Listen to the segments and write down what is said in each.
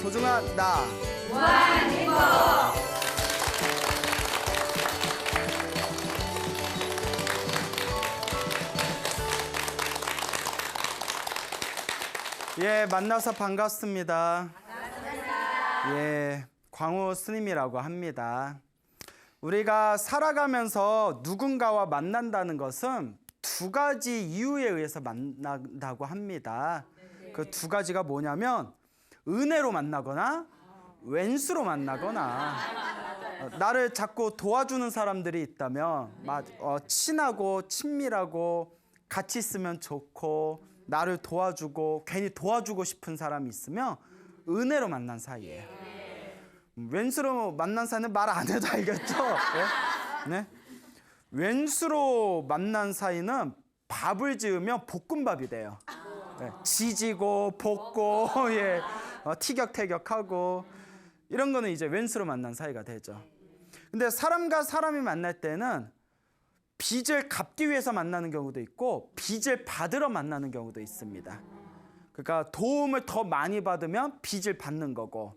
소중한 나. 무한 행복. 예, 만나서 반갑습니다. 예, 광우 스님이라고 합니다. 우리가 살아가면서 누군가와 만난다는 것은 두 가지 이유에 의해서 만난다고 합니다. 그 두 가지가 뭐냐면 은혜로 만나거나 왼수로 만나거나 나를 자꾸 도와주는 사람들이 있다면 친하고 친밀하고 같이 있으면 좋고 나를 도와주고 괜히 도와주고 싶은 사람이 있으면 은혜로 만난 사이예요. 왼수로 만난 사이는 말 안 해도 알겠죠? 네? 네? 왼수로 만난 사이는 밥을 지으면 볶음밥이 돼요. 네. 지지고 볶고 예. 티격태격하고 이런 거는 이제 왼수로 만난 사이가 되죠. 근데 사람과 사람이 만날 때는 빚을 갚기 위해서 만나는 경우도 있고 빚을 받으러 만나는 경우도 있습니다. 그러니까 도움을 더 많이 받으면 빚을 받는 거고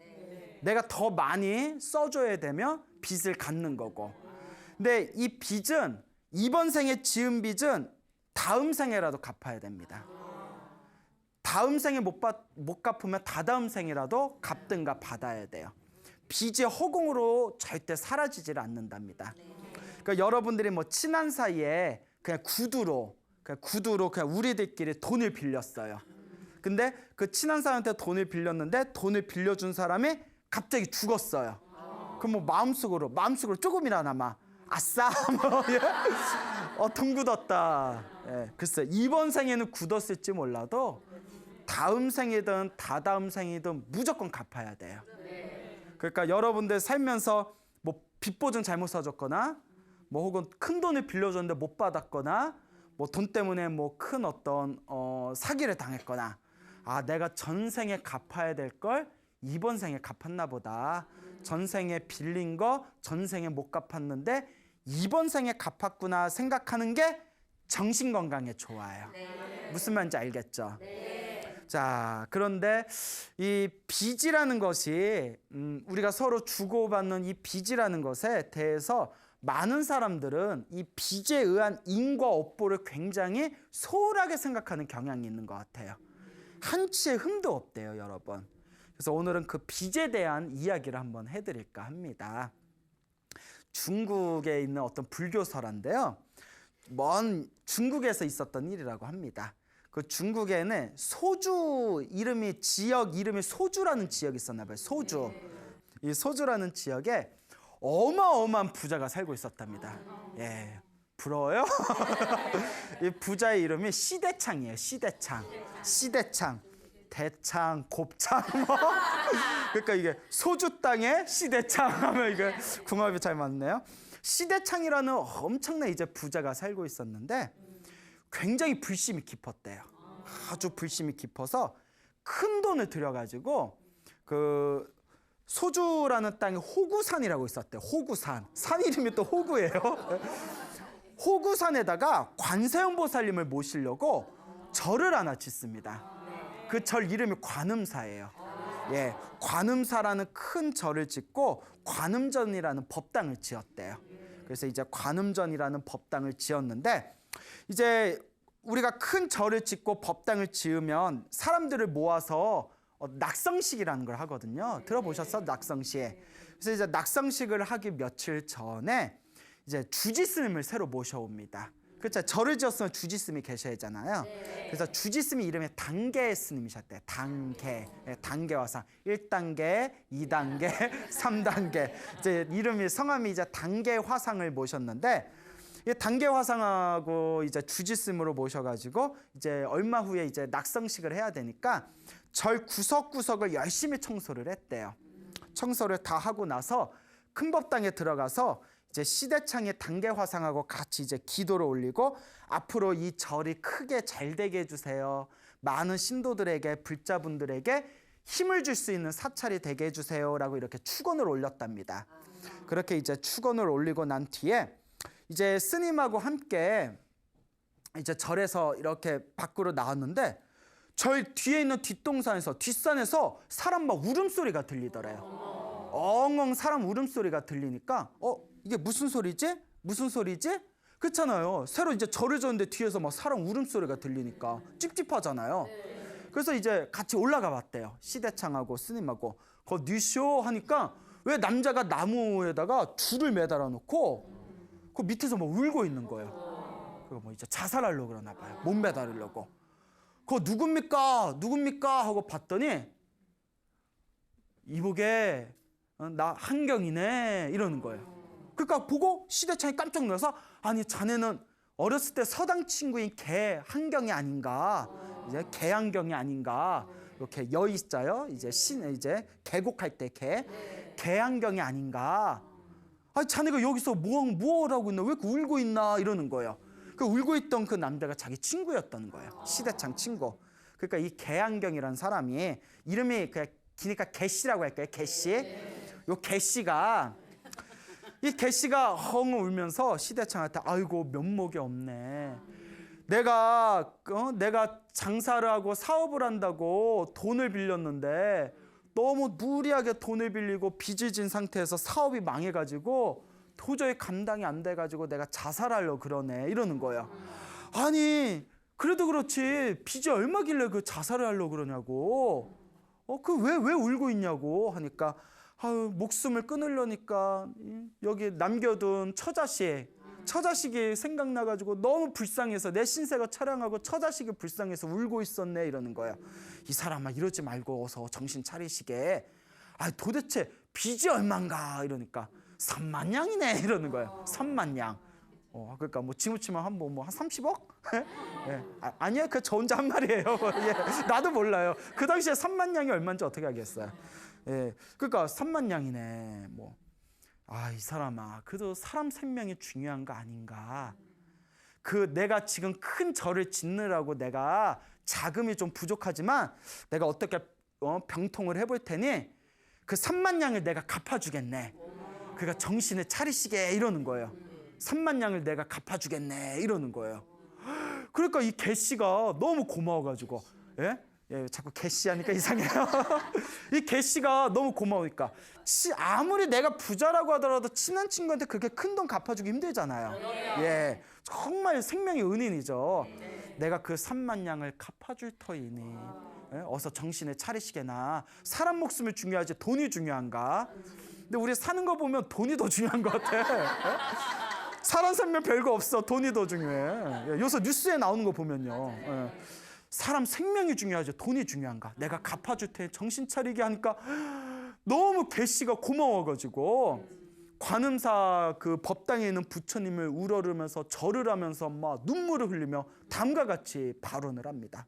내가 더 많이 써줘야 되면 빚을 갚는 거고. 근데 이 빚은 이번 생에 지은 빚은 다음 생에라도 갚아야 됩니다. 다음 생에 못 갚으면 다다음 생이라도 갚든가 받아야 돼요. 빚이 허공으로 절대 사라지질 않는답니다. 그러니까 여러분들이 뭐 친한 사이에 그냥 구두로 그냥 우리들끼리 돈을 빌렸어요. 근데 그 친한 사람한테 돈을 빌렸는데 돈을 빌려준 사람이 갑자기 죽었어요. 그럼 뭐 마음속으로 조금이라나마 아싸 돈 굳었다. 예, 글쎄 이번 생에는 굳었을지 몰라도 다음 생이든 다다음 생이든 무조건 갚아야 돼요. 그러니까 여러분들 살면서 뭐 빚 보증 잘못 사줬거나 뭐 혹은 큰 돈을 빌려줬는데 못 받았거나 뭐 돈 때문에 뭐 큰 어떤 사기를 당했거나 내가 전생에 갚아야 될 걸 이번 생에 갚았나 보다. 전생에 빌린 거 전생에 못 갚았는데 이번 생에 갚았구나 생각하는 게 정신 건강에 좋아요. 무슨 말인지 알겠죠? 자, 그런데 이 빚이라는 것이 우리가 서로 주고받는 이 빚이라는 것에 대해서 많은 사람들은 이 빚에 의한 인과 업보를 굉장히 소홀하게 생각하는 경향이 있는 것 같아요. 한치의 흠도 없대요, 여러분. 그래서 오늘은 그 빚에 대한 이야기를 한번 해드릴까 합니다. 중국에 있는 어떤 불교설화인데요. 먼 중국에서 있었던 일이라고 합니다. 그 중국에는 지역 이름이 소주라는 지역이 있었나 봐요. 소주. 이 소주라는 지역에 어마어마한 부자가 살고 있었답니다. 예, 부러워요? 이 부자의 이름이 시대창이에요. 시대창, 대창, 곱창 뭐. 그러니까 이게 소주 땅에 시대창 하면 이게 궁합이 잘 맞네요. 시대창이라는 엄청난 이제 부자가 살고 있었는데 굉장히 불심이 깊었대요. 아주 불심이 깊어서 큰 돈을 들여가지고 그 소주라는 땅에 호구산이라고 있었대요. 호구산. 산 이름이 또 호구예요. 호구산에다가 관세음보살님을 모시려고 절을 하나 짓습니다. 그 절 이름이 관음사예요. 예, 관음사라는 큰 절을 짓고 관음전이라는 법당을 지었대요. 그래서 이제 관음전이라는 법당을 지었는데 이제 우리가 큰 절을 짓고 법당을 지으면 사람들을 모아서 낙성식이라는 걸 하거든요. 들어보셨어? 낙성식. 그래서 이제 낙성식을 하기 며칠 전에 이제 주지스님을 새로 모셔옵니다. 그렇죠. 절을 지었으면 주지스님이 계셔야 하잖아요. 그래서 주지스님이 이름이 단계 스님이셨대요. 단계 화상. 1단계, 2단계, 3단계. 이제 이름이 성함이 이제 단계 화상을 모셨는데 이 단계 화상하고 이제 주지스님으로 모셔가지고 이제 얼마 후에 이제 낙성식을 해야 되니까 절 구석구석을 열심히 청소를 했대요. 청소를 다 하고 나서 큰 법당에 들어가서 이제 시대창의 단계 화상하고 같이 이제 기도를 올리고 앞으로 이 절이 크게 잘 되게 해주세요. 많은 신도들에게 불자분들에게 힘을 줄 수 있는 사찰이 되게 해주세요라고 이렇게 축원을 올렸답니다. 그렇게 이제 축원을 올리고 난 뒤에 이제 스님하고 함께 이제 절에서 이렇게 밖으로 나왔는데 저희 뒤에 있는 뒷산에서 사람 막 울음소리가 들리더래요. 엉엉 사람 울음소리가 들리니까 이게 무슨 소리지? 무슨 소리지? 그렇잖아요. 새로 이제 절을 졌는데 뒤에서 막 사람 울음소리가 들리니까 찝찝하잖아요. 그래서 이제 같이 올라가 봤대요. 시대창하고 스님하고. 거 뉴쇼 하니까 왜 남자가 나무에다가 줄을 매달아 놓고 그 밑에서 막 울고 있는 거예요. 그거 뭐 이제 자살하려고 그러나 봐요. 몸 매달으려고. 그거 누굽니까? 누굽니까? 하고 봤더니 이보게 나 한경이네 이러는 거예요. 그러니까 보고 시대창이 깜짝 놀라서 아니 자네는 어렸을 때 서당 친구인 개 한경이 아닌가? 이제 개한경이 아닌가? 이렇게 여의자요. 이제 이제 계곡할 때 개한경이 아닌가? 아니 자네가 여기서 뭐라고 있나? 왜 이렇게 울고 있나? 이러는 거예요. 그 울고 있던 그 남자가 자기 친구였던 거예요. 시대창 친구. 그러니까 이 개한경이라는 사람이 이름이 그냥 기니까 개씨라고 할까요? 개씨. 요 개씨가 이 개씨가 헝 울면서 시대창한테 아이고 면목이 없네. 내가 장사를 하고 사업을 한다고 돈을 빌렸는데 너무 무리하게 돈을 빌리고 빚을 진 상태에서 사업이 망해가지고 도저히 감당이 안 돼가지고 내가 자살하려고 그러네 이러는 거예요. 아니 그래도 그렇지 빚이 얼마길래 그 자살을 하려고 그러냐고. 그 왜 울고 있냐고 하니까 아유 목숨을 끊으려니까 여기 남겨둔 처자식이 생각나가지고 너무 불쌍해서 내 신세가 차량하고 처자식이 불쌍해서 울고 있었네 이러는 거예요. 이 사람아 이러지 말고 어서 정신 차리시게. 아 도대체 빚이 얼만가 이러니까 3만 양이네 이러는 거예요. 3만 양. 그러니까 뭐 지무치면 한 30억? 예. 아니야 그 저 혼자 한 말이에요. 예. 나도 몰라요. 그 당시에 3만 양이 얼마인지 어떻게 알겠어요. 예. 그러니까 3만 양이네 뭐. 이 사람아, 그래도 사람 생명이 중요한 거 아닌가? 내가 지금 큰 절을 짓느라고 내가 자금이 좀 부족하지만 내가 어떻게 병통을 해볼 테니 그 3만 양을 내가 갚아주겠네. 그러니까 정신을 차리시게 이러는 거예요. 3만 양을 내가 갚아주겠네 이러는 거예요. 그러니까 이 개씨가 너무 고마워가지고 자꾸 개씨 하니까 이상해요. 이 개씨가 너무 고마우니까 아무리 내가 부자라고 하더라도 친한 친구한테 그렇게 큰 돈 갚아주기 힘들잖아요. 예, 정말 생명의 은인이죠. 내가 그 3만 양을 갚아줄 터이니 어서 정신을 차리시게나. 사람 목숨이 중요하지 돈이 중요한가? 근데 우리 사는 거 보면 돈이 더 중요한 것 같아. 사람 생명 별거 없어. 돈이 더 중요해. 요새 뉴스에 나오는 거 보면요. 사람 생명이 중요하죠. 돈이 중요한가? 내가 갚아줄 테니 정신 차리게 하니까 너무 개씨가 고마워가지고 관음사 그 법당에 있는 부처님을 우러르면서 절을 하면서 막 눈물을 흘리며 다음과 같이 발언을 합니다.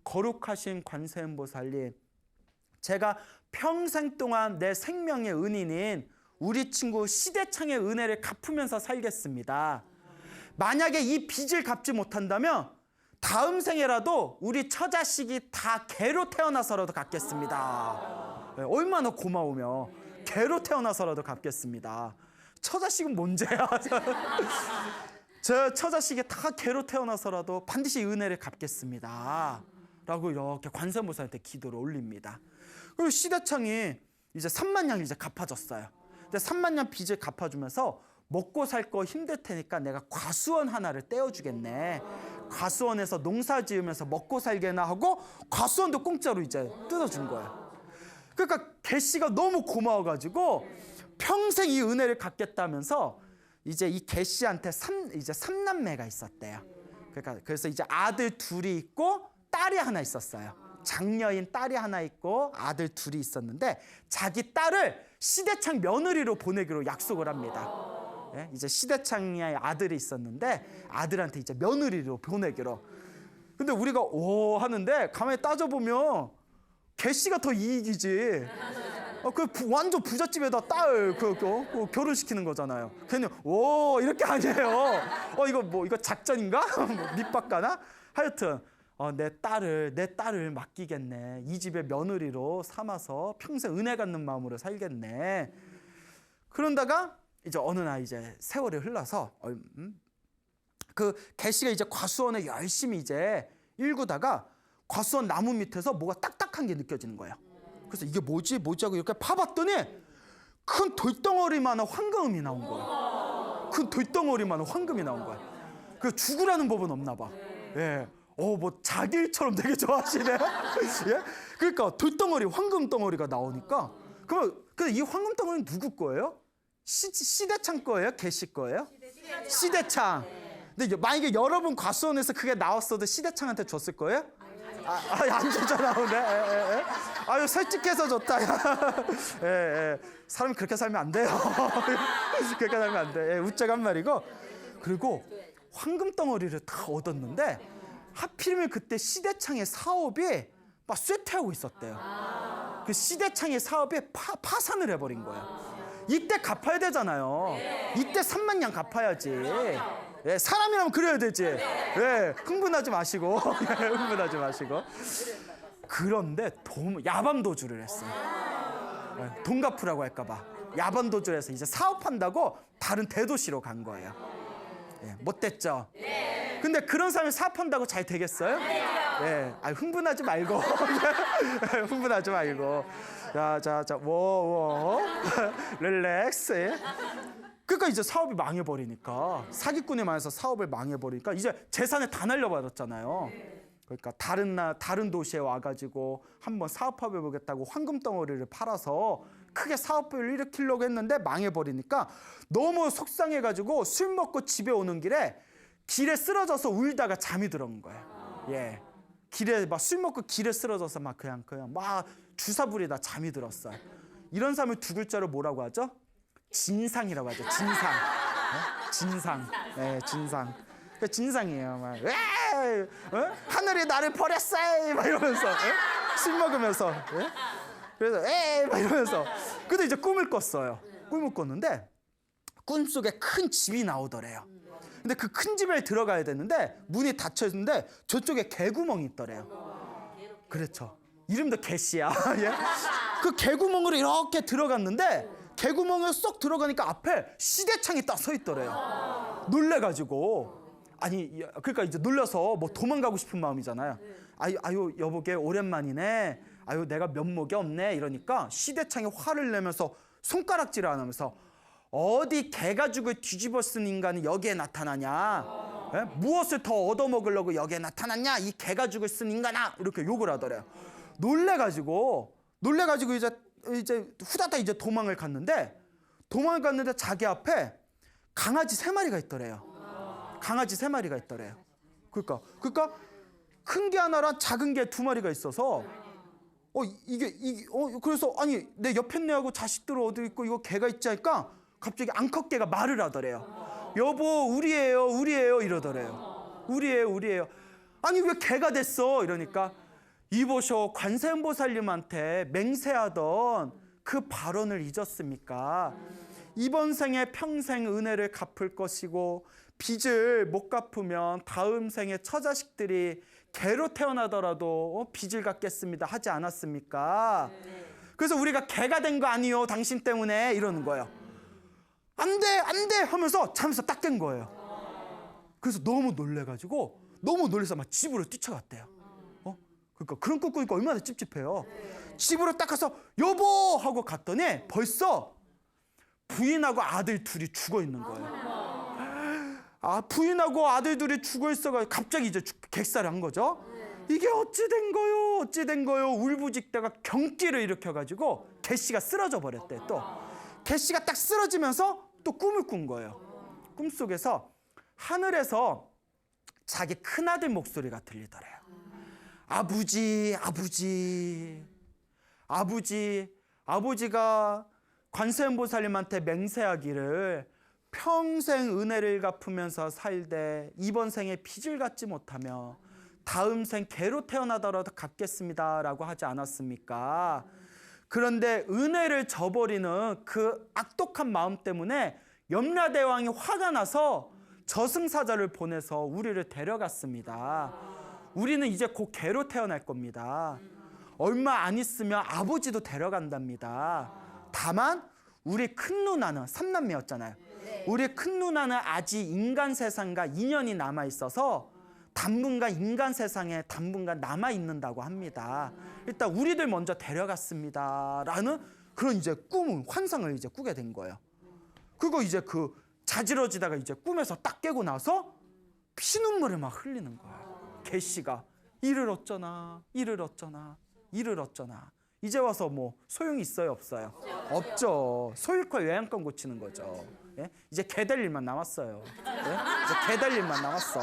거룩하신 관세음보살님, 제가 평생 동안 내 생명의 은인인 우리 친구 시대창의 은혜를 갚으면서 살겠습니다. 만약에 이 빚을 갚지 못한다면 다음 생에라도 우리 처자식이 다 개로 태어나서라도 갚겠습니다. 얼마나 고마우며 개로 태어나서라도 갚겠습니다. 처자식은 뭔죄야? 제 처자식이 다 개로 태어나서라도 반드시 은혜를 갚겠습니다. 라고 이렇게 관세음보살한테 기도를 올립니다. 그리고 시대창이 이제 3만 양 이제 갚아줬어요. 근데 3만 양 빚을 갚아주면서 먹고 살 거 힘들 테니까 내가 과수원 하나를 떼어주겠네. 과수원에서 농사 지으면서 먹고 살게나 하고 과수원도 공짜로 이제 뜯어준 거예요. 그러니까 개씨가 너무 고마워가지고 평생 이 은혜를 갚겠다면서 이제 이 개씨한테 이제 3남매가 있었대요. 그래서 이제 아들 둘이 있고 딸이 하나 있었어요. 장녀인 딸이 하나 있고 아들 둘이 있었는데 자기 딸을 시대창 며느리로 보내기로 약속을 합니다. 이제 시대창의 아들이 있었는데 아들한테 이제 며느리로 보내기로. 근데 우리가 오 하는데 가만히 따져보면 개씨가 더 이익이지. 완전 부잣집에다 딸 결혼시키는 거잖아요. 괜히 오 이렇게 아니에요. 이거 작전인가? 밑바가나? 하여튼 내 딸을 맡기겠네. 이 집의 며느리로 삼아서 평생 은혜 갖는 마음으로 살겠네. 그런다가 이제 어느 날 이제 세월이 흘러서 그 개씨가 이제 과수원에 열심히 이제 일구다가 과수원 나무 밑에서 뭐가 딱딱한 게 느껴지는 거예요. 그래서 이게 뭐지 하고 이렇게 파봤더니 큰 돌덩어리만한 황금이 나온 거예요. 큰 돌덩어리만한 황금이 나온 거예요. 그 죽으라는 법은 없나 봐. 예. 뭐 자기 일처럼 되게 좋아하시네. 예? 그러니까 돌덩어리, 황금 덩어리가 나오니까 근데 이 황금 덩어리는 누구 거예요? 시대창 거예요? 개씨 거예요? 시대창. 근데 만약에 여러분 과수원에서 그게 나왔어도 시대창한테 줬을 거예요? 안 줬잖아. 네. 아유 솔직해서 줬다. 사람이 그렇게 살면 안 돼요. 그렇게 살면 안 돼. 웃자고 한 말이고. 그리고 황금 덩어리를 다 얻었는데 하필이면 그때 시대창의 사업이 막 쇠퇴하고 있었대요. 그 시대창의 사업이 파산을 해버린 거예요. 이때 갚아야 되잖아요. 이때 3만 냥 갚아야지. 예, 사람이라면 그래야 되지. 예, 흥분하지 마시고. 흥분하지 마시고. 그런데 야반도주를 했어요. 예, 돈 갚으라고 할까봐. 야반도주를 해서 이제 사업한다고 다른 대도시로 간 거예요. 예, 못 됐죠? 근데 그런 사람이 사업한다고 잘 되겠어요? 예, 흥분하지 말고. 흥분하지 말고. 자, 릴렉스. 예. 그러니까 이제 사업이 망해버리니까 사기꾼에 만해서 사업을 망해버리니까 이제 재산을 다 날려버렸잖아요. 그러니까 다른 도시에 와가지고 한번 사업해보겠다고 황금 덩어리를 팔아서 크게 사업을 일으키려고 했는데 망해버리니까 너무 속상해가지고 술 먹고 집에 오는 길에 쓰러져서 울다가 잠이 들어온 거예요. 예, 길에 막 술 먹고 길에 쓰러져서 막 그냥 막 주사 부리다 잠이 들었어요. 이런 사람을 두 글자로 뭐라고 하죠? 진상이라고 하죠. 진상. 네? 진상. 네, 진상. 그러니까 진상이에요. 막 하늘이 나를 버렸어. 막 이러면서 술 먹으면서. 그래서 막 이러면서. 근데 이제 꿈을 꿨어요. 꿈을 꿨는데 꿈속에 큰 집이 나오더래요. 근데 그 큰 집에 들어가야 되는데 문이 닫혀 있는데 저쪽에 개구멍이 있더래요. 그렇죠. 이름도 개씨야. 예? 그 개구멍으로 이렇게 들어갔는데 개구멍에 쏙 들어가니까 앞에 시대창이 딱 서 있더래요. 놀래가지고 그러니까 이제 놀라서 뭐 도망가고 싶은 마음이잖아요. 아유 여보게 오랜만이네. 아유 내가 면목이 없네. 이러니까 시대창에 화를 내면서 손가락질을 안 하면서 어디 개가죽을 뒤집어 쓴 인간이 여기에 나타나냐? 예? 무엇을 더 얻어먹으려고 여기에 나타났냐? 이 개가죽을 쓴 인간아! 이렇게 욕을 하더래요. 놀래가지고 이제 후다닥 이제 도망을 갔는데 자기 앞에 강아지 3마리가 있더래요. 강아지 3마리가 있더래요. 그러니까 큰 게 하나랑 작은 게 2마리가 있어서 그래서 아니 내 옆에 내하고 자식들 어디 있고 이거 개가 있지 하니까 갑자기 암컷개가 말을 하더래요. 여보 우리예요 이러더래요. 우리예요. 아니 왜 개가 됐어? 이러니까 이보쇼 관세음보살님한테 맹세하던 그 발언을 잊었습니까? 이번 생에 평생 은혜를 갚을 것이고 빚을 못 갚으면 다음 생에 처자식들이 개로 태어나더라도 빚을 갚겠습니다 하지 않았습니까? 그래서 우리가 개가 된 거 아니요 당신 때문에 이러는 거예요. 안 돼 하면서 잠에서 딱 깬 거예요. 그래서 너무 놀라서 막 집으로 뛰쳐갔대요. 그러니까 그런 꿈 꾸니까 얼마나 찝찝해요. 집으로 딱 가서 여보 하고 갔더니 벌써 부인하고 아들 둘이 죽어 있는 거예요. 부인하고 아들 둘이 죽어 있어가지고 갑자기 이제 객사를 한 거죠. 이게 어찌 된 거요 울부짖다가 경기를 일으켜가지고 개씨가 쓰러져 버렸대. 또 개씨가 딱 쓰러지면서 또 꿈을 꾼 거예요. 꿈속에서 하늘에서 자기 큰아들 목소리가 들리더래요. 아버지가 관세음보살님한테 맹세하기를 평생 은혜를 갚으면서 살되 이번 생에 빚을 갚지 못하며 다음 생 개로 태어나더라도 갚겠습니다라고 하지 않았습니까? 그런데 은혜를 저버리는 그 악독한 마음 때문에 염라대왕이 화가 나서 저승사자를 보내서 우리를 데려갔습니다. 우리는 이제 곧 개로 태어날 겁니다. 얼마 안 있으면 아버지도 데려간답니다. 다만 우리 큰 누나는 3남매였잖아요. 우리 큰 누나는 아직 인간 세상과 인연이 남아 있어서 당분간 인간 세상에 당분간 남아 있는다고 합니다. 일단 우리들 먼저 데려갔습니다라는 그런 이제 꿈, 환상을 이제 꾸게 된 거예요. 그거 이제 그 자지러지다가 이제 꿈에서 딱 깨고 나서 피눈물을 막 흘리는 거예요. 개씨가 이를 어쩌나, 이를 어쩌나, 이를 어쩌나. 이제 와서 뭐 소용이 있어요, 없어요? 없죠. 소일코 요양권 고치는 거죠. 예? 이제 개 될 일만 남았어요. 예? 이제 개 될 일만 남았어.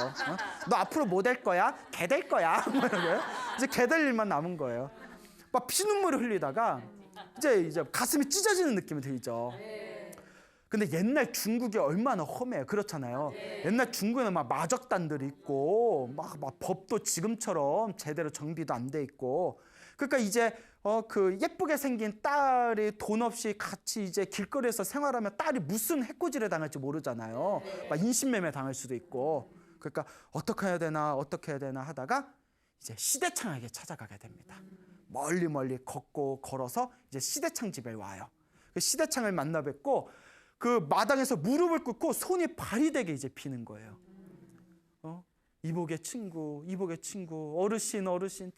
너 앞으로 뭐 될 거야? 개 될 거야. 뭐 이런 거예요. 이제 개 될 일만 남은 거예요. 막 피눈물을 흘리다가 이제 가슴이 찢어지는 느낌이 들죠. 근데 옛날 중국이 얼마나 험해요. 그렇잖아요. 옛날 중국에는 막 마적단들이 있고 막 법도 지금처럼 제대로 정비도 안 돼 있고. 그러니까 이제 그 예쁘게 생긴 딸이 돈 없이 같이 이제 길거리에서 생활하면 딸이 무슨 해코지를 당할지 모르잖아요. 막 인신매매 당할 수도 있고. 그러니까 어떻게 해야 되나 하다가 이제 시대창에게 찾아가게 됩니다. 멀리 걷고 걸어서 이제 시대창 집에 와요. 그 시대창을 만나 뵙고 그 마당에서 무릎을 꿇고 손이 발이 되게 이제 비는 거예요. 이복의 친구, 어르신,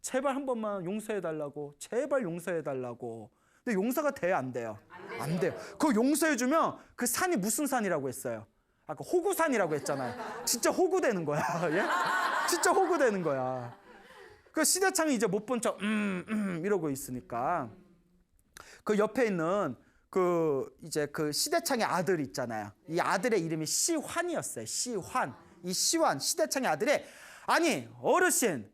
제발 한 번만 용서해달라고, 제발 용서해달라고. 근데 용서가 돼요, 안 돼요? 안 돼요. 그거 용서해주면 그 산이 무슨 산이라고 했어요? 아까 호구산이라고 했잖아요. 진짜 호구되는 거야. 예? 진짜 호구되는 거야. 그 시대창이 이제 못 본 척, 이러고 있으니까 그 옆에 있는 이제 그 시대창의 아들 있잖아요. 이 아들의 이름이 시환이었어요. 시환. 이 시대창의 아들이 아니 어르신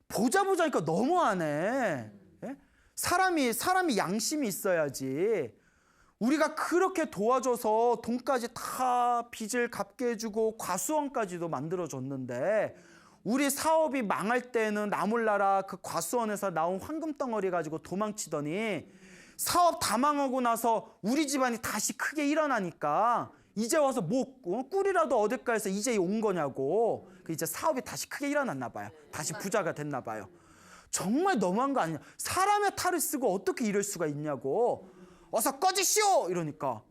보자니까 너무하네. 예? 사람이 양심이 있어야지. 우리가 그렇게 도와줘서 돈까지 다 빚을 갚게 해주고 과수원까지도 만들어줬는데 우리 사업이 망할 때는 나몰라라 그 과수원에서 나온 황금덩어리 가지고 도망치더니 사업 다 망하고 나서 우리 집안이 다시 크게 일어나니까 이제 와서 뭐 꿀이라도 얻을까 해서 이제 온 거냐고. 이제 사업이 다시 크게 일어났나 봐요. 다시 부자가 됐나 봐요. 정말 너무한 거 아니냐. 사람의 탈을 쓰고 어떻게 이럴 수가 있냐고. 어서 꺼지시오 이러니까.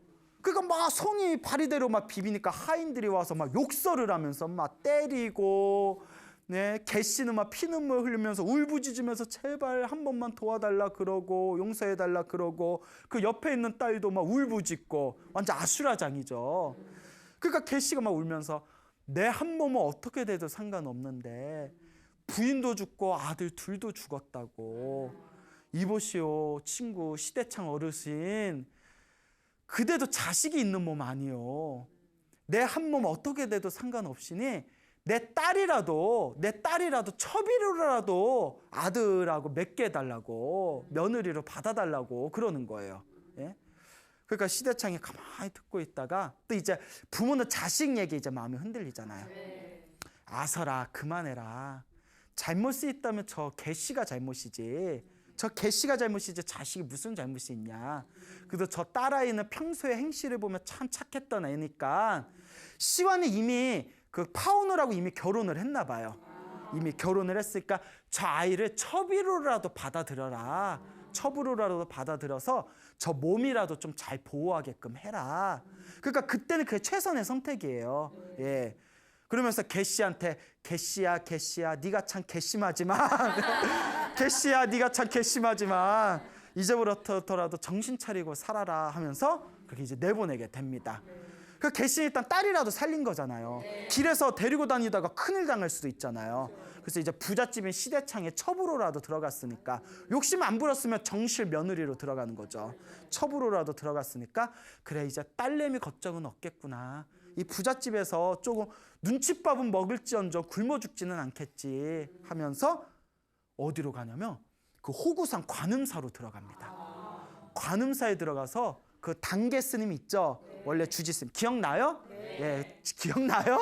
그러니까 막 손이 발이대로 막 비비니까 하인들이 와서 막 욕설을 하면서 막 때리고 네, 개씨는 막 피눈물 흘리면서 울부짖으면서 제발 한 번만 도와달라 그러고 용서해달라 그러고 그 옆에 있는 딸도 막 울부짖고 완전 아수라장이죠. 그러니까 개씨가 막 울면서 내 한 몸은 어떻게 돼도 상관없는데 부인도 죽고 아들 둘도 죽었다고. 이보시오 친구 시대창 어르신 그대도 자식이 있는 몸 아니요. 내 한 몸 어떻게 돼도 상관없으니 내 딸이라도 첩이로라도 아들하고 맺게 해달라고 며느리로 받아달라고 그러는 거예요. 예? 그러니까 시대창이 가만히 듣고 있다가 또 이제 부모는 자식 얘기 이제 마음이 흔들리잖아요. 아서라 그만해라. 잘못이 있다면 저 개씨가 잘못이지. 저 개씨가 잘못이지 자식이 무슨 잘못이 있냐. 그래도 저 딸아이는 평소에 행실을 보면 참 착했던 애니까 시완이 이미 그 파혼을 하고 이미 결혼을 했나 봐요. 이미 결혼을 했으니까 저 아이를 첩으로라도 받아들여라. 첩으로라도 받아들여서 저 몸이라도 좀 잘 보호하게끔 해라. 그러니까 그때는 그게 최선의 선택이에요. 예. 그러면서 개씨한테 개씨야 네가 참 괘씸하지만 개씨야 네가 참 괘씸하지만 이제부터라도 정신 차리고 살아라 하면서 그렇게 이제 내보내게 됩니다. 그 개씨는 일단 딸이라도 살린 거잖아요. 길에서 데리고 다니다가 큰일 당할 수도 있잖아요. 그래서 이제 부잣집인 시대창에 첩으로라도 들어갔으니까 욕심 안 부렸으면 정실 며느리로 들어가는 거죠. 첩으로라도 들어갔으니까 그래 이제 딸내미 걱정은 없겠구나. 이 부잣집에서 조금 눈칫밥은 먹을지언정 굶어 죽지는 않겠지 하면서 어디로 가냐면 그 호구산 관음사로 들어갑니다. 관음사에 들어가서 그 단계 스님 있죠. 원래 주지스님 기억나요? 예, 기억나요?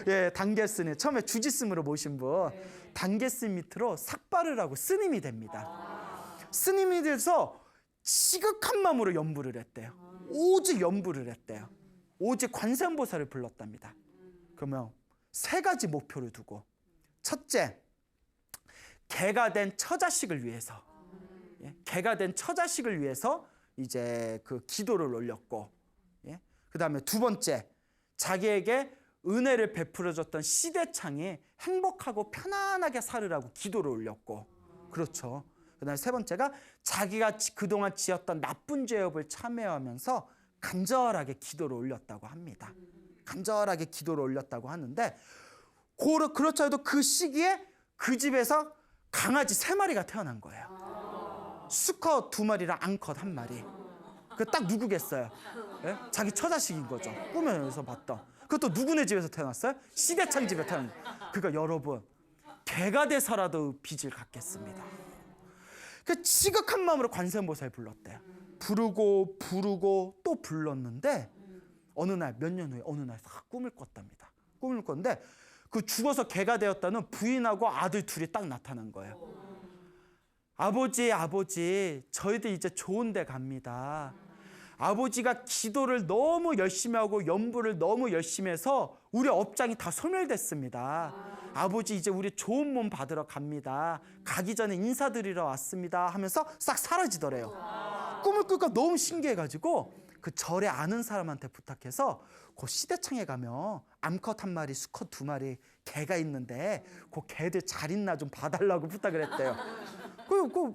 예, 단계 스님 처음에 주지스님으로 모신 분 단계 스님 밑으로 삭발을 하고 스님이 됩니다. 스님이 돼서 시극한 마음으로 연부를 했대요. 오직 연부를 했대요. 오직 관세음보살을 불렀답니다. 그러면 세 가지 목표를 두고 첫째, 개가 된 처자식을 위해서 개가 된 처자식을 위해서 이제 그 기도를 올렸고 그 다음에 두 번째, 자기에게 은혜를 베풀어줬던 시대창이 행복하고 편안하게 살으라고 기도를 올렸고, 그렇죠. 그다음에 세 번째가 자기가 그동안 지었던 나쁜 죄업을 참회하면서 간절하게 기도를 올렸다고 합니다. 간절하게 기도를 올렸다고 하는데, 그렇죠 해도 그 시기에 그 집에서 강아지 3마리가 태어난 거예요. 수컷 2마리랑 암컷 1마리. 그 딱 누구겠어요? 예? 자기 처자식인 거죠. 꿈에서 봤던. 그것도 누구네 집에서 태어났어요? 시대창 집에 태어난 거예요. 그러니까 여러분, 개가 돼서라도 빚을 갚겠습니다. 그 지극한 마음으로 관세음보살 불렀대요. 부르고 또 불렀는데 어느 날, 몇 년 후에 어느 날 꿈을 꿨답니다. 꿈을 꿨는데 그 죽어서 개가 되었다는 부인하고 아들 둘이 딱 나타난 거예요. 아버지, 저희들 이제 좋은 데 갑니다. 아버지가 기도를 너무 열심히 하고 연부를 너무 열심히 해서 우리 업장이 다 소멸됐습니다. 아버지, 이제 우리 좋은 몸 받으러 갑니다. 가기 전에 인사드리러 왔습니다 하면서 싹 사라지더래요. 꿈을 꾸니까 너무 신기해가지고 그 절에 아는 사람한테 부탁해서 그 시대창에 가면 암컷 1마리, 수컷 2마리 개가 있는데 그 개들 잘 있나 좀 봐달라고 부탁을 했대요.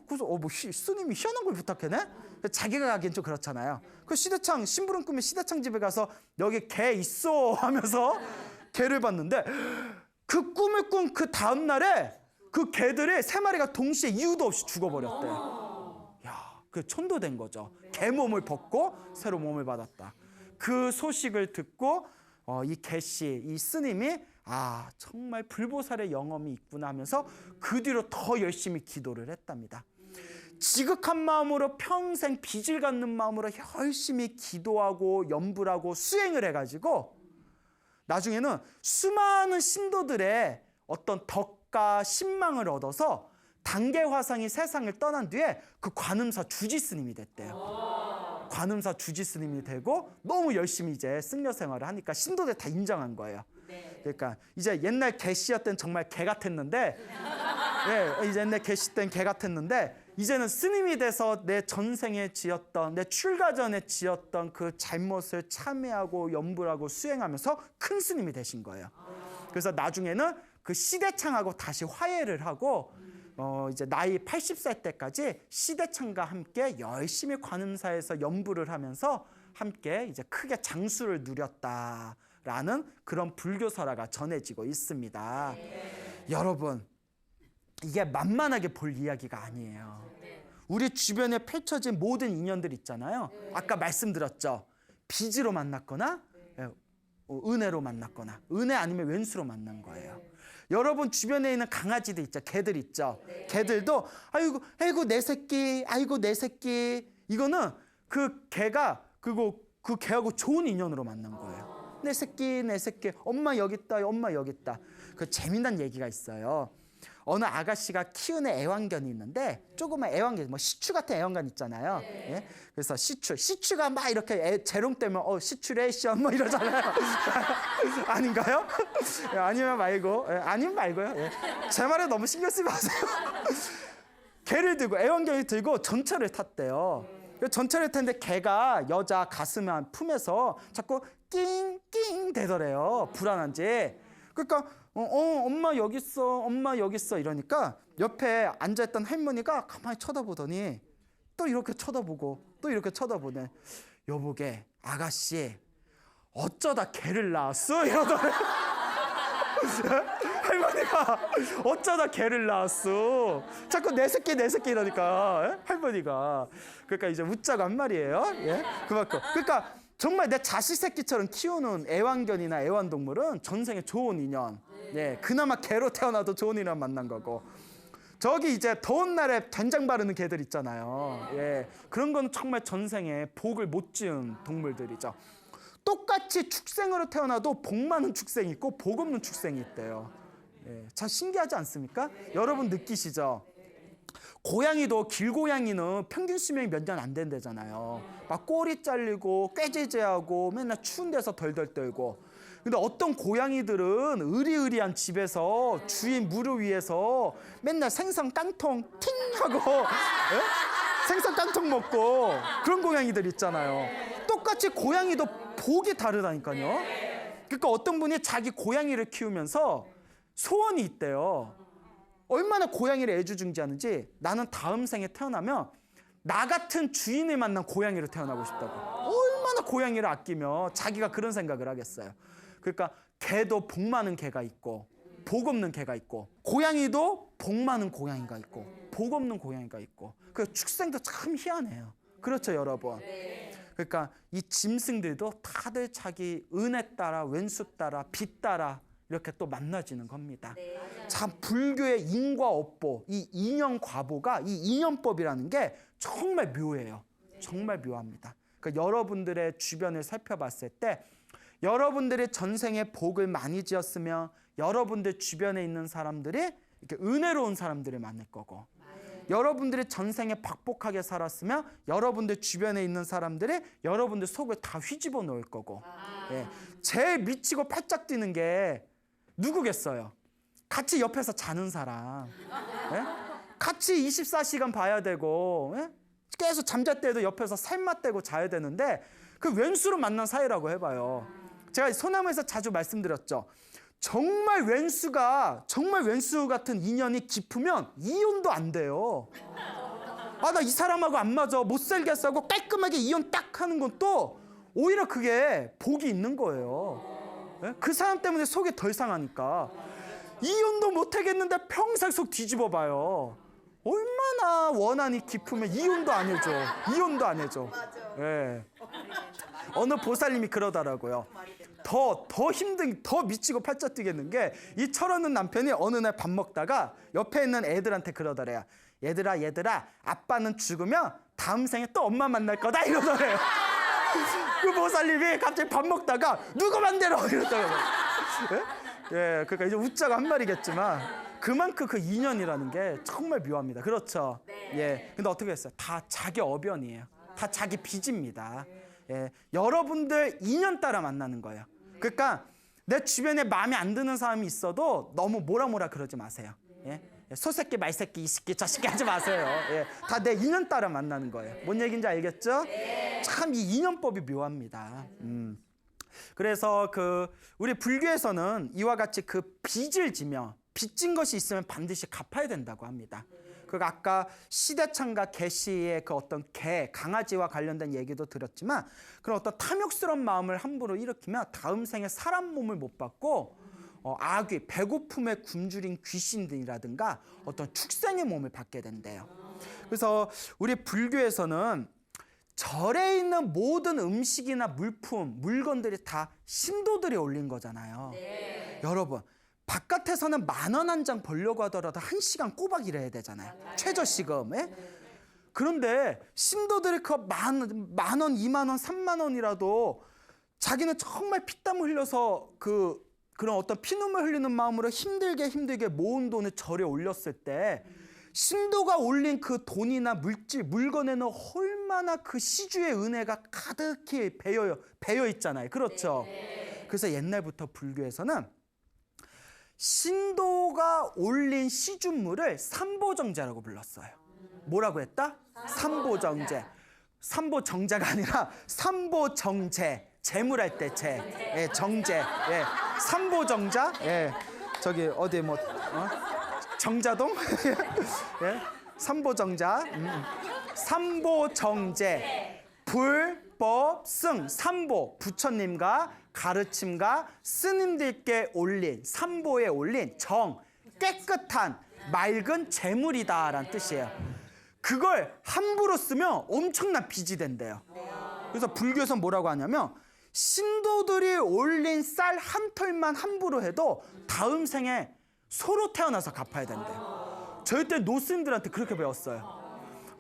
그래서 스님이 희한한 걸 부탁해네? 자기가 가기엔 좀 그렇잖아요. 그 시대창, 심부름 꾸민 시대창 집에 가서 여기 개 있어 하면서 개를 봤는데, 그 꿈을 꾼 그 다음 날에 그 개들이 3마리가 동시에 이유도 없이 죽어버렸대요. 야, 그 천도된 거죠. 개 몸을 벗고 새로 몸을 받았다. 그 소식을 듣고 이 개씨, 이 스님이 정말 불보살의 영험이 있구나 하면서 그 뒤로 더 열심히 기도를 했답니다. 지극한 마음으로 평생 빚을 갚는 마음으로 열심히 기도하고 연불하고 수행을 해가지고 나중에는 수많은 신도들의 어떤 덕과 신망을 얻어서 단계화상이 세상을 떠난 뒤에 그 관음사 주지스님이 됐대요. 관음사 주지스님이 되고 너무 열심히 이제 승려 생활을 하니까 신도들 다 인정한 거예요. 그러니까 이제 옛날 개씨였을 땐 정말 개 같았는데, 이제 옛날 개씨 땐 개 같았는데 이제는 스님이 돼서 내 전생에 지었던, 내 출가 전에 지었던 그 잘못을 참회하고 연불하고 수행하면서 큰 스님이 되신 거예요. 그래서 나중에는 그 시대창하고 다시 화해를 하고 이제 나이 80살 때까지 시대창과 함께 열심히 관음사에서 연불을 하면서 함께 이제 크게 장수를 누렸다라는 그런 불교설화가 전해지고 있습니다. 여러분, 이게 만만하게 볼 이야기가 아니에요. 우리 주변에 펼쳐진 모든 인연들 있잖아요. 아까 말씀드렸죠. 빚으로 만났거나 은혜로 만났거나, 은혜 아니면 왼수로 만난 거예요. 여러분 주변에 있는 강아지들 있죠. 개들 있죠. 개들도 아이고 내 새끼, 아이고 내 새끼. 이거는 그 개가 그 개하고 좋은 인연으로 만난 거예요. 내 새끼, 엄마 여기 있다, 엄마 여기 있다. 그 재미난 얘기가 있어요. 어느 아가씨가 키우는 애완견이 있는데, 조그만 애완견, 시추 같은 애완견 있잖아요. 예? 그래서 시추가 막 이렇게 재롱되면 시추래 뭐 이러잖아요. 아닌가요? 아니면 말고, 아니면 말고요. 제 말에 너무 신경 쓰지 마세요. 개를 들고, 애완견이 들고 전철을 탔대요. 전철을 탔는데 개가 여자 가슴 품에서 자꾸 낑낑 대더래요. 불안한지. 그러니까 엄마 여기 있어, 엄마 여기 있어 이러니까 옆에 앉아있던 할머니가 가만히 쳐다보더니 또 이렇게 쳐다보고 또 이렇게 쳐다보네. 여보게, 아가씨 어쩌다 개를 낳았어? 이러더래. 할머니가 어쩌다 개를 낳았어? 자꾸 내 새끼 이러니까 할머니가. 그러니까 이제 웃자고 한 말이에요. 그만큼. 그러니까 정말 내 자식 새끼처럼 키우는 애완견이나 애완동물은 전생에 좋은 인연. 그나마 개로 태어나도 좋은 인연 만난 거고. 저기 이제 더운 날에 된장 바르는 개들 있잖아요. 그런 건 정말 전생에 복을 못 지은 동물들이죠. 똑같이 축생으로 태어나도 복 많은 축생이 있고 복 없는 축생이 있대요. 참 신기하지 않습니까? 여러분 느끼시죠? 고양이도, 길고양이는 평균 수명이 몇 년 안 된대잖아요. 막 꼬리 잘리고 꾀죄죄하고 맨날 추운 데서 덜덜 떨고. 근데 어떤 고양이들은 의리의리한 집에서 주인 무릎 위에서 맨날 생선 깡통 팅 하고 생선 깡통 먹고 그런 고양이들 있잖아요. 똑같이 고양이도 복이 다르다니까요. 그러니까 어떤 분이 자기 고양이를 키우면서 소원이 있대요. 얼마나 고양이를 애지중지하는지, 나는 다음 생에 태어나면 나 같은 주인을 만난 고양이로 태어나고 싶다고. 얼마나 고양이를 아끼며 자기가 그런 생각을 하겠어요. 그러니까 개도 복 많은 개가 있고 복 없는 개가 있고, 고양이도 복 많은 고양이가 있고 복 없는 고양이가 있고, 그 축생도 참 희한해요. 그렇죠, 여러분? 그러니까 이 짐승들도 다들 자기 은혜 따라, 왼수 따라, 빚 따라 이렇게 또 만나지는 겁니다. 참 불교의 인과 업보, 이 인연과보가, 이 인연법이라는 게 정말 묘해요. 정말 묘합니다. 그러니까 여러분들의 주변을 살펴봤을 때, 여러분들이 전생에 복을 많이 지었으면 여러분들 주변에 있는 사람들이 이렇게 은혜로운 사람들을 만날 거고, 여러분들이 전생에 박복하게 살았으면 여러분들 주변에 있는 사람들이 여러분들 속을 다 휘집어 놓을 거고. 예. 제일 미치고 팔짝 뛰는 게 누구겠어요? 같이 옆에서 자는 사람. 예? 같이 24시간 봐야 되고, 예? 계속 잠잘 때도 옆에서 살맛대고 자야 되는데, 그 왼수로 만난 사이라고 해봐요. 제가 소나무에서 자주 말씀드렸죠. 정말 왼수 같은 인연이 깊으면 이혼도 안 돼요. 아, 나 이 사람하고 안 맞아, 못 살겠어 하고 깔끔하게 이혼 딱 하는 건 또 오히려 그게 복이 있는 거예요. 예? 그 사람 때문에 속이 덜 상하니까. 이혼도 못 하겠는데 평생 속 뒤집어 봐요. 얼마나 원한이 깊으면 이혼도 안 해줘. 이혼도 안 해줘. 예. 어느 보살님이 그러더라고요. 더 힘든, 더 미치고 팔짝 뛰겠는 게, 이 철없는 남편이 어느 날 밥 먹다가 옆에 있는 애들한테 그러더래요. 얘들아, 아빠는 죽으면 다음 생에 또 엄마 만날 거다, 이러더래요. 그 보살님이 갑자기 밥 먹다가 누구 맘대로 이러더라고요. 예, 그러니까 이제 웃자고 한 말이겠지만 그만큼 그 인연이라는 게 정말 묘합니다. 그렇죠? 예. 근데 어떻게 했어요? 다 자기 어변이에요. 다 자기 빚입니다. 예, 여러분들 인연 따라 만나는 거예요. 그러니까 내 주변에 마음에 안 드는 사람이 있어도 너무 뭐라 그러지 마세요. 예? 소새끼, 말새끼, 이 새끼, 저 새끼 하지 마세요. 예, 다 내 인연 따라 만나는 거예요. 뭔 얘기인지 알겠죠? 참 이 인연법이 묘합니다. 그래서 우리 불교에서는 이와 같이 그 빚을 지며, 빚진 것이 있으면 반드시 갚아야 된다고 합니다. 아까 시대창과 개시의 그 어떤 강아지와 관련된 얘기도 드렸지만, 그런 어떤 탐욕스러운 마음을 함부로 일으키면 다음 생에 사람 몸을 못 받고 아귀, 배고픔에 굶주린 귀신들이라든가 어떤 축생의 몸을 받게 된대요. 그래서 우리 불교에서는 절에 있는 모든 음식이나 물품, 물건들이 다 신도들이 올린 거잖아요. 여러분, 바깥에서는 10,000원 한 장 벌려고 하더라도 1시간 꼬박 일해야 되잖아요. 최저시급. 예? 그런데 신도들이 그 10,000원, 20,000원, 30,000원이라도 자기는 정말 피땀 흘려서 그런 어떤 피눈물 흘리는 마음으로 힘들게 모은 돈을 절에 올렸을 때, 신도가 올린 그 돈이나 물질, 물건에는 얼마나 그 시주의 은혜가 가득히 배어 있잖아요. 그렇죠? 그래서 옛날부터 불교에서는 신도가 올린 시주물을 삼보정제라고 불렀어요. 뭐라고 했다? 삼보정제. 삼보정제가 아니라 삼보정제. 재물할 때 예, 정제. 예, 삼보정자. 예, 저기 어디 정자동? 예, 삼보정자. 삼보정제. 불법 승. 삼보. 부처님과 가르침과 스님들께 올린, 삼보에 올린 깨끗한 맑은 재물이다라는 뜻이에요. 그걸 함부로 쓰면 엄청난 빚이 된대요. 그래서 불교에서는 뭐라고 하냐면, 신도들이 올린 쌀 한 털만 함부로 해도 다음 생에 소로 태어나서 갚아야 된대요. 저희 때 노스님들한테 그렇게 배웠어요.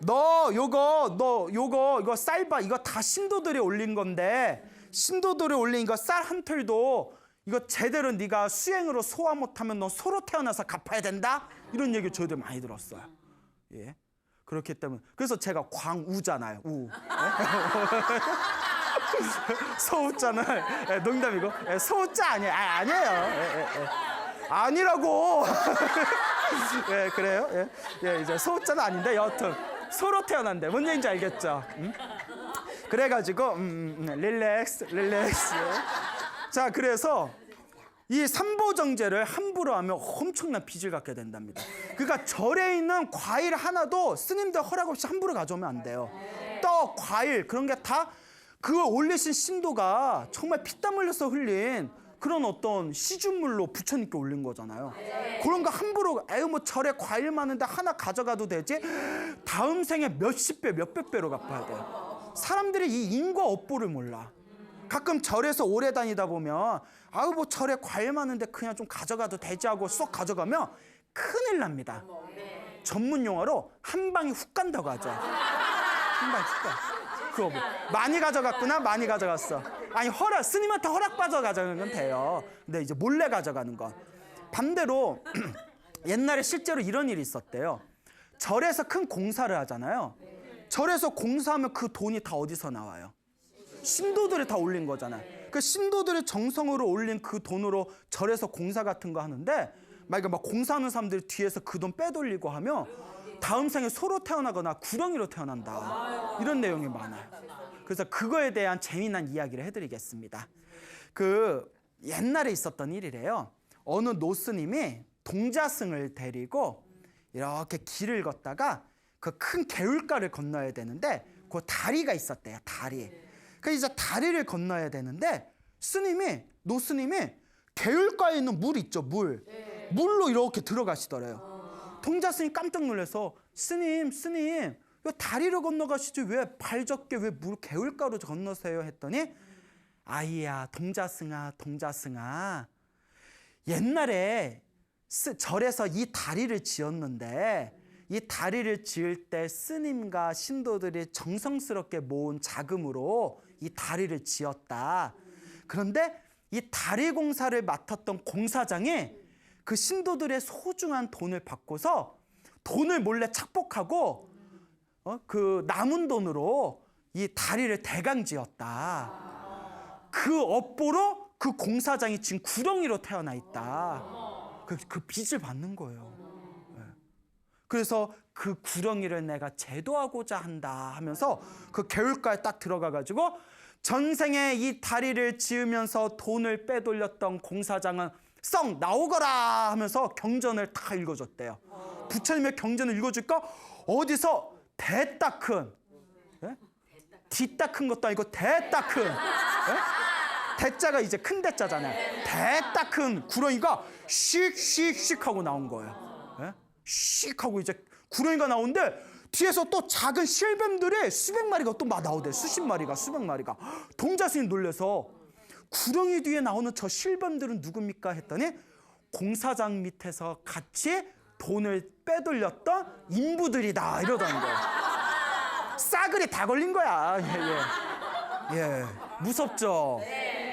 이거 쌀밥, 이거 다 신도들이 올린 건데, 신도들이 올린 이거 쌀 한 털도 이거 제대로 네가 수행으로 소화 못하면 너 소로 태어나서 갚아야 된다? 이런 얘기 저희들 많이 들었어요. 예. 그렇기 때문에. 그래서 제가 광우잖아요. 우. 소우자는 농담이고, 소우자 아니에요. 아니에요. 아니라고. 예, 그래요. 예, 이제 소우자는 아닌데 여하튼 소로 태어난대. 뭔 얘기인지 알겠죠? 그래가지고 릴렉스. 자, 그래서 이 삼보정제를 함부로 하면 엄청난 빚을 갖게 된답니다. 그러니까 절에 있는 과일 하나도 스님들 허락 없이 함부로 가져오면 안 돼요. 떡, 과일 그런 게 다 그걸 올리신 신도가 정말 피땀 흘려서 흘린 그런 어떤 시주물로 부처님께 올린 거잖아요. 그런 거 함부로 에휴 뭐 절에 과일 많은데 하나 가져가도 되지? 다음 생에 몇십 배, 몇백 배로 갚아야 돼요. 사람들이 이 인과 업보를 몰라. 가끔 절에서 오래 다니다 보면 아우 뭐 절에 과일 많은데 그냥 좀 가져가도 되지 하고 쏙 가져가면 큰일 납니다. 전문 용어로 한 방에 훅 간다고 하죠. 한 방에 훅 가. 그거 뭐 많이 가져갔구나, 많이 가져갔어. 아니 스님한테 허락 받아 가져가는 건 돼요. 근데 이제 몰래 가져가는 건. 반대로 옛날에 실제로 이런 일이 있었대요. 절에서 큰 공사를 하잖아요. 절에서 공사하면 그 돈이 다 어디서 나와요? 신도들이 다 올린 거잖아요. 그 신도들이 정성으로 올린 그 돈으로 절에서 공사 같은 거 하는데 만약에 막 공사하는 사람들이 뒤에서 그 돈 빼돌리고 하면 다음 생에 소로 태어나거나 구렁이로 태어난다. 이런 내용이 많아요. 그래서 그거에 대한 재미난 이야기를 해드리겠습니다. 그 옛날에 있었던 일이래요. 어느 노스님이 동자승을 데리고 이렇게 길을 걷다가 그 큰 개울가를 건너야 되는데 그 다리가 있었대요. 다리. 그 이제 다리를 건너야 되는데 노스님이 개울가에 있는 물 있죠, 물로 이렇게 들어가시더래요. 동자스님이 깜짝 놀라서 스님 왜 다리를 건너가시지 왜 발 젖게 왜 물 개울가로 건너세요 했더니 아이야 동자승아 옛날에 절에서 이 다리를 지었는데 이 다리를 지을 때 스님과 신도들이 정성스럽게 모은 자금으로 이 다리를 지었다. 그런데 이 다리 공사를 맡았던 공사장이 그 신도들의 소중한 돈을 받고서 돈을 몰래 착복하고 그 남은 돈으로 이 다리를 대강 지었다. 그 업보로 그 공사장이 지금 구렁이로 태어나 있다. 그 빚을 받는 거예요. 그래서 그 구렁이를 내가 제도하고자 한다 하면서 그 개울가에 딱 들어가가지고 전생에 이 다리를 지으면서 돈을 빼돌렸던 공사장은 썩 나오거라 하면서 경전을 다 읽어줬대요. 부처님의 경전을 읽어줄까? 어디서 대따 큰, 뒤따 큰 것도 아니고 대따 큰, 대자가 이제 큰 대자잖아요. 대따 큰 구렁이가 씩씩씩 하고 나온 거예요. 씩 하고 이제 구렁이가 나오는데 뒤에서 또 작은 실뱀들이 수백 마리가 또 막 나오대. 수십 마리가, 수백 마리가. 동자스님 놀래서 구렁이 뒤에 나오는 저 실뱀들은 누굽니까 했더니 공사장 밑에서 같이 돈을 빼돌렸던 인부들이다 이러다는 거예요. 싸그리 다 걸린 거야. 예. 무섭죠.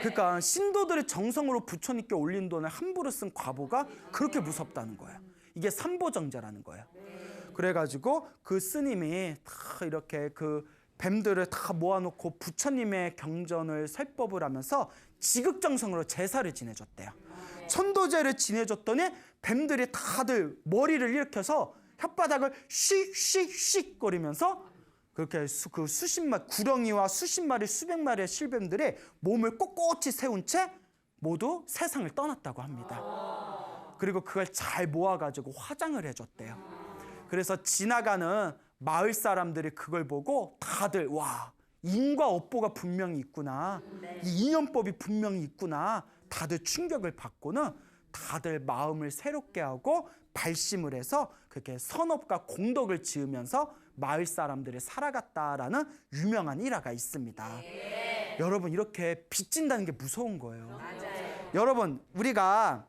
그러니까 신도들의 정성으로 부처님께 올린 돈을 함부로 쓴 과보가 그렇게 무섭다는 거예요. 이게 삼보정제라는 거예요. 그래가지고 그 스님이 다 이렇게 그 뱀들을 다 모아놓고 부처님의 경전을 설법을 하면서 지극정성으로 제사를 지내줬대요. 천도제를 지내줬더니 뱀들이 다들 머리를 일으켜서 혓바닥을 씩씩씩 거리면서 그렇게 그 수십 마리 구렁이와 수십 마리 수백 마리의 실뱀들이 몸을 꼿꼿이 세운 채 모두 세상을 떠났다고 합니다. 그리고 그걸 잘 모아가지고 화장을 해줬대요. 그래서 지나가는 마을 사람들이 그걸 보고 다들 와 인과 업보가 분명히 있구나. 이 인연법이 분명히 있구나. 다들 충격을 받고는 다들 마음을 새롭게 하고 발심을 해서 그렇게 선업과 공덕을 지으면서 마을 사람들이 살아갔다라는 유명한 일화가 있습니다. 여러분 이렇게 빚진다는 게 무서운 거예요. 여러분 우리가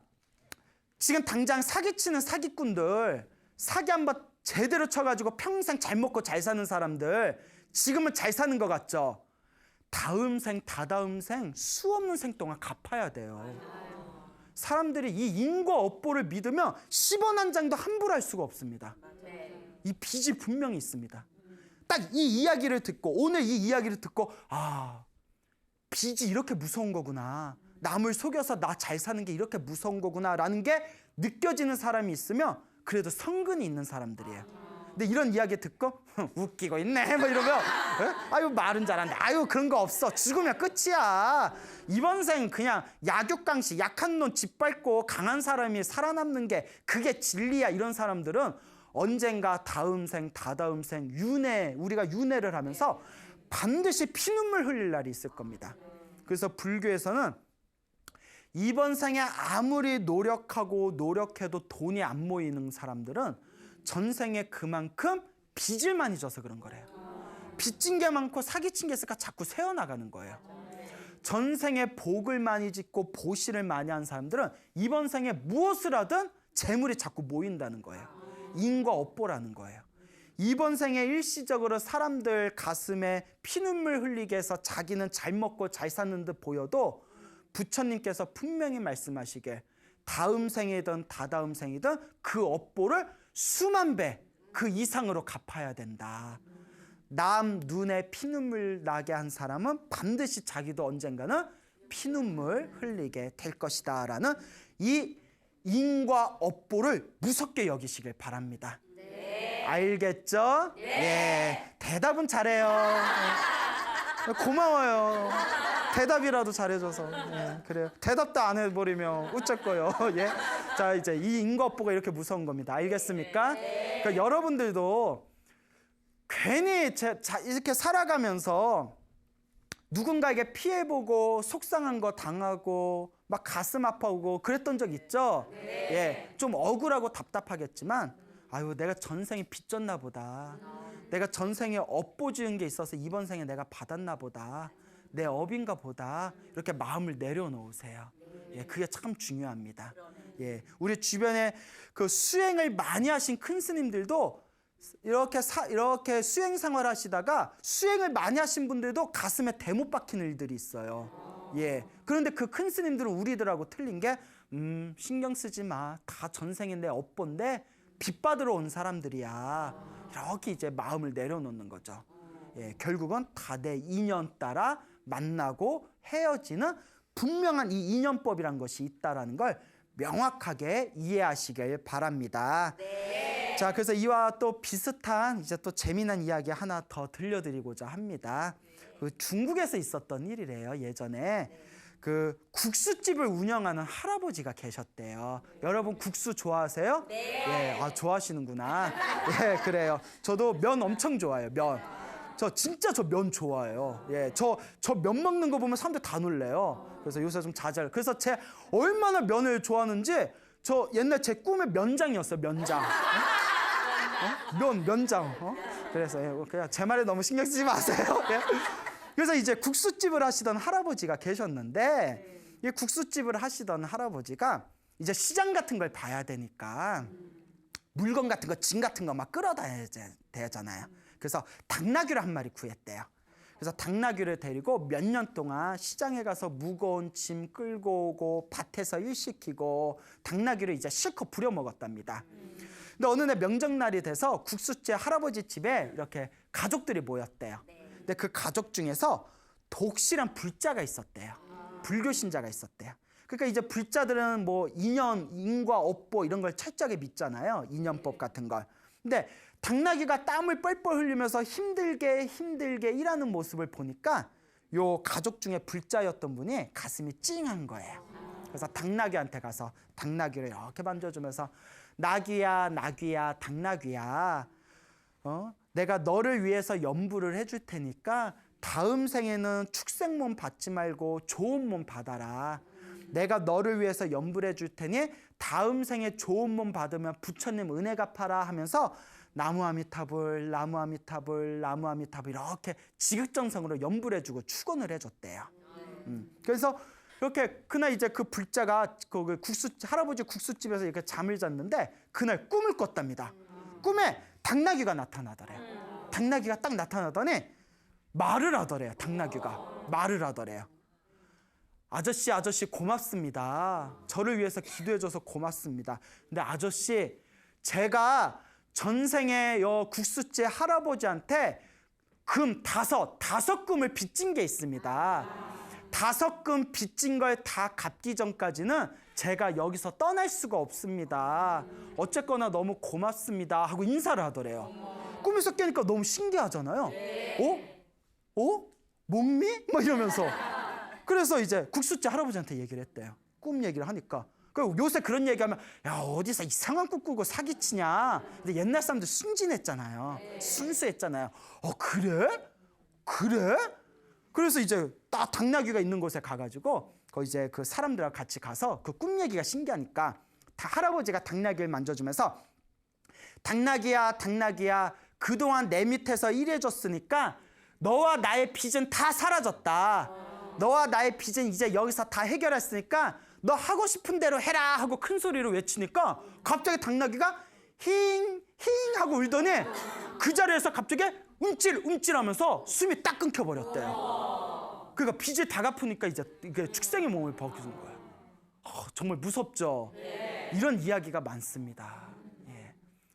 지금 당장 사기치는 사기꾼들 사기 한번 제대로 쳐가지고 평생 잘 먹고 잘 사는 사람들 지금은 잘 사는 것 같죠? 다음 생 다다음 생 수없는 생 동안 갚아야 돼요. 사람들이 이 인과 업보를 믿으면 10원 한 장도 함부로 할 수가 없습니다. 이 빚이 분명히 있습니다. 딱 이 이야기를 듣고 오늘 이 이야기를 듣고 아 빚이 이렇게 무서운 거구나. 남을 속여서 나 잘 사는 게 이렇게 무서운 거구나 라는 게 느껴지는 사람이 있으면 그래도 성근이 있는 사람들이에요. 근데 이런 이야기 듣고 웃기고 있네 뭐 이러면 아유 말은 잘한다. 아유 그런 거 없어. 죽으면 끝이야. 이번 생 그냥 약육강식 약한 놈 짓밟고 강한 사람이 살아남는 게 그게 진리야. 이런 사람들은 언젠가 다음 생 다다음 생 우리가 윤회를 하면서 반드시 피눈물 흘릴 날이 있을 겁니다. 그래서 불교에서는 이번 생에 아무리 노력해도 돈이 안 모이는 사람들은 전생에 그만큼 빚을 많이 져서 그런 거래요. 빚진 게 많고 사기친 게 있으니까 자꾸 새어나가는 거예요. 전생에 복을 많이 짓고 보시를 많이 한 사람들은 이번 생에 무엇을 하든 재물이 자꾸 모인다는 거예요. 인과 업보라는 거예요. 이번 생에 일시적으로 사람들 가슴에 피눈물 흘리게 해서 자기는 잘 먹고 잘 사는 듯 보여도 부처님께서 분명히 말씀하시길 다음 생이든 다다음 생이든 그 업보를 수만 배 그 이상으로 갚아야 된다. 남 눈에 피눈물 나게 한 사람은 반드시 자기도 언젠가는 피눈물 흘리게 될 것이다 라는 이 인과 업보를 무섭게 여기시길 바랍니다. 네. 알겠죠? 네. 예. 대답은 잘해요. 고마워요. 대답이라도 잘해줘서. 예, 그래요. 대답도 안 해버리면 어쩔 거요. 예. 자, 이제 이 인과업보가 이렇게 무서운 겁니다. 알겠습니까? 그러니까 여러분들도 괜히 이렇게 살아가면서 누군가에게 피해보고 속상한 거 당하고 막 가슴 아파오고 그랬던 적 있죠? 예, 좀 억울하고 답답하겠지만 아유 내가 전생에 빚졌나 보다. 내가 전생에 업보 지은 게 있어서 이번 생에 내가 받았나 보다. 내 업인가 보다. 이렇게 마음을 내려놓으세요. 예, 그게 참 중요합니다. 예, 우리 주변에 그 수행을 많이 하신 큰 스님들도 이렇게 수행 생활하시다가 수행을 많이 하신 분들도 가슴에 대못 박히는 일들이 있어요. 예. 그런데 그 큰 스님들은 우리들하고 틀린 게 신경 쓰지 마. 다 전생에 내 업보인데 빚 받으러 온 사람들이야. 이렇게 이제 마음을 내려놓는 거죠. 예, 결국은 다 내 인연 따라 만나고 헤어지는 분명한 이 인연법이란 것이 있다라는 걸 명확하게 이해하시길 바랍니다. 네. 자, 그래서 이와 또 비슷한 이제 또 재미난 이야기 하나 더 들려드리고자 합니다. 그 중국에서 있었던 일이래요. 예전에 그 국수집을 운영하는 할아버지가 계셨대요. 여러분 국수 좋아하세요? 네. 예, 아 좋아하시는구나. 예, 그래요. 저도 면 엄청 좋아해요. 면. 저 진짜 저 면 좋아해요. 예, 저 면 먹는 거 보면 사람들 다 놀래요. 그래서 요새 좀 그래서 제 얼마나 면을 좋아하는지 저 옛날 제 꿈의 면장이었어요. 면장. 면장. 그래서 예, 그냥 제 말에 너무 신경 쓰지 마세요. 예. 그래서 이제 국수집을 하시던 할아버지가 계셨는데 이 국수집을 하시던 할아버지가 이제 시장 같은 걸 봐야 되니까 물건 같은 거, 짐 같은 거 막 끌어다녀야 되잖아요. 그래서 당나귀를 한 마리 구했대요. 그래서 당나귀를 데리고 몇 년 동안 시장에 가서 무거운 짐 끌고 오고 밭에서 일시키고 당나귀를 이제 실컷 부려먹었답니다. 근데 어느 날 명절날이 돼서 국수집 할아버지 집에 이렇게 가족들이 모였대요. 근데 그 가족 중에서 독실한 불자가 있었대요. 불교 신자가 있었대요. 그러니까 이제 불자들은 뭐 인연, 인과 업보 이런 걸 철저하게 믿잖아요. 인연법 같은 걸. 근데 당나귀가 땀을 뻘뻘 흘리면서 힘들게 일하는 모습을 보니까 요 가족 중에 불자였던 분이 가슴이 찡한 거예요. 그래서 당나귀한테 가서 당나귀를 이렇게 만져주면서 나귀야, 당나귀야. 내가 너를 위해서 염불을 해줄 테니까 다음 생에는 축생몸 받지 말고 좋은 몸 받아라. 내가 너를 위해서 염불해 줄 테니 다음 생에 좋은 몸 받으면 부처님 은혜 갚아라 하면서 나무 아미타불 이렇게 지극정성으로 염불해주고 축원을 해줬대요. 그래서 이렇게 그날 이제 그 불자가 그 할아버지 국수집에서 이렇게 잠을 잤는데 그날 꿈을 꿨답니다. 꿈에 당나귀가 나타나더래요. 당나귀가 딱 나타나더니 말을 하더래요. 당나귀가 말을 하더래요. 아저씨 고맙습니다. 저를 위해서 기도해줘서 고맙습니다. 근데 아저씨 제가 전생에 국수집 할아버지한테 금 다섯 금을 빚진 게 있습니다. 5금 빚진 걸 다 갚기 전까지는 제가 여기서 떠날 수가 없습니다. 어쨌거나 너무 고맙습니다 하고 인사를 하더래요. 꿈에서 깨니까 너무 신기하잖아요. 목미? 막 이러면서. 그래서 이제 국수째 할아버지한테 얘기를 했대요. 꿈 얘기를 하니까. 그리고 요새 그런 얘기하면 야 어디서 이상한 꿈 꾸고 사기치냐. 근데 옛날 사람들 순진했잖아요. 순수했잖아요. 그래? 그래서 이제 딱 당나귀가 있는 곳에 가가지고 거기 이제 그 사람들하고 같이 가서 그 꿈 얘기가 신기하니까 할아버지가 당나귀를 만져주면서 당나귀야 그동안 내 밑에서 일해줬으니까 너와 나의 빚은 다 사라졌다. 너와 나의 빚은 이제 여기서 다 해결했으니까 너 하고 싶은 대로 해라 하고 큰 소리로 외치니까 갑자기 당나귀가 힝 하고 울더니 그 자리에서 갑자기 움찔하면서 숨이 딱 끊겨버렸대요. 그러니까 빚을 다 갚으니까 이제 이게 축생의 몸을 벗겨준 거예요. 정말 무섭죠? 이런 이야기가 많습니다.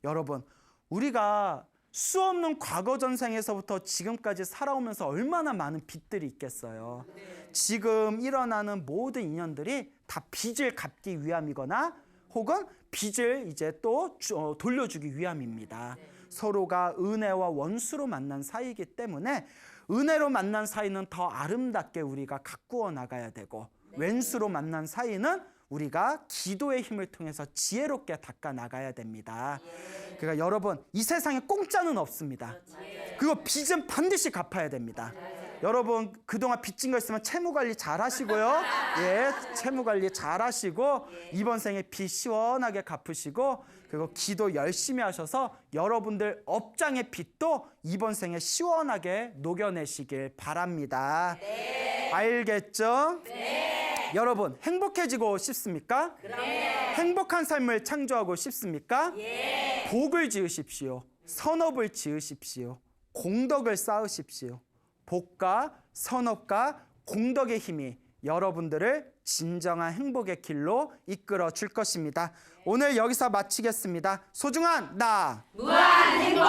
여러분, 우리가 수없는 과거 전생에서부터 지금까지 살아오면서 얼마나 많은 빚들이 있겠어요. 지금 일어나는 모든 인연들이 다 빚을 갚기 위함이거나 혹은 빚을 이제 또 돌려주기 위함입니다. 서로가 은혜와 원수로 만난 사이이기 때문에 은혜로 만난 사이는 더 아름답게 우리가 가꾸어 나가야 되고 왼수로 만난 사이는 우리가 기도의 힘을 통해서 지혜롭게 닦아 나가야 됩니다. 그러니까 여러분, 이 세상에 공짜는 없습니다. 그거 빚은 반드시 갚아야 됩니다. 여러분, 그동안 빚진 거 있으면 채무 관리 잘 하시고요. 채무 관리 잘 하시고 이번 생에 빚 시원하게 갚으시고 그리고 기도 열심히 하셔서 여러분들 업장의 빚도 이번 생에 시원하게 녹여내시길 바랍니다. 알겠죠? 여러분, 행복해지고 싶습니까? 행복한 삶을 창조하고 싶습니까? 복을 지으십시오. 선업을 지으십시오. 공덕을 쌓으십시오. 복과 선업과 공덕의 힘이 여러분들을 진정한 행복의 길로 이끌어 줄 것입니다. 오늘 여기서 마치겠습니다. 소중한 나 무한 행복.